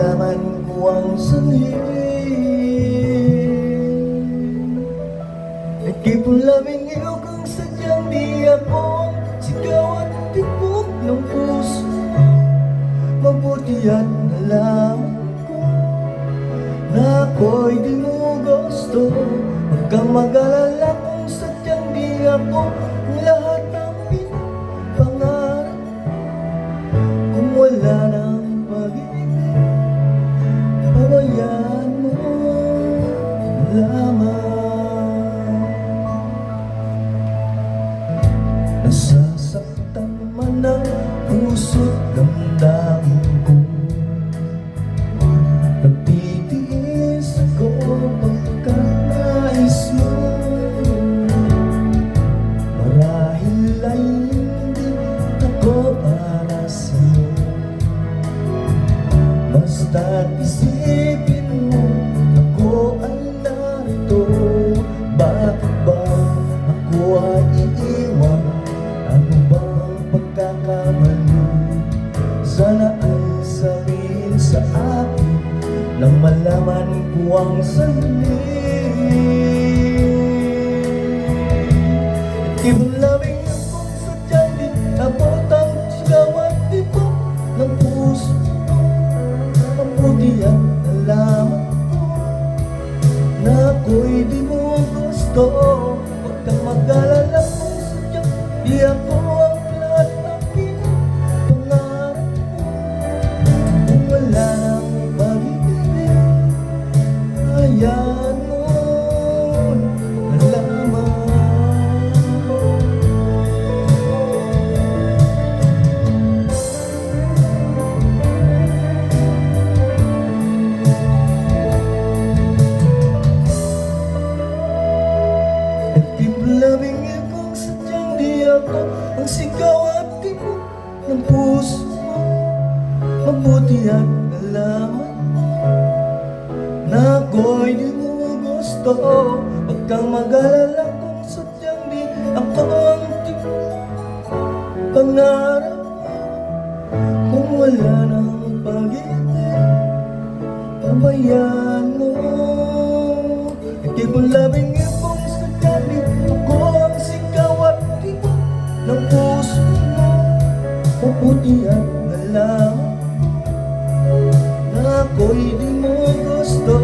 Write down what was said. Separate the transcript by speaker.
Speaker 1: malaman ko ang sanhi. I keep on loving you kung sadyang di ako sigaw at tibok ng puso. Mabuti at nalaman ko na ako'y di mo gusto. Huwag kang mag-alala kung sadyang di ako ang lahat ng pinapangarap. Kung wala nang pag-ibig, pabayaan mo lamang. Nasasaktan man ang puso't damdamin ko. Nagtitiis ako pagka nais mo. Marahil ay hindi ako para sa'yo. Basta't isipin mo, ako ay narito. Bakit ba ako ay iiwan? Ano bang pagkakamali? Sana ay sabihin sa akin nang malaman ko ang sanhi. Keep on loving you kung sadyang di abot ang sigaw at tibok ng puso. Mabuti at nalaman ko na ako'y di mo gusto. Huwag kang mag-alala kung sadyang di ako ang lahat ng pinapangarap mo. Kung wala nang pag-ibig, hayaan mo na lamang. I keep loving you kung sadyang di ako ang sigaw at tibok ng puso mo. Mabuti at nalaman mo na ako'y di mo gusto. Huwag kang mag-alala kung sadyang di ako ang pangarap mo. Kung wala nang pag-ibig, pabayaan mo. I keep on loving you kung sadyang di ako ang sigaw at tibok ng puso mo. Mabuti at nalaman na ako'y di mo gusto.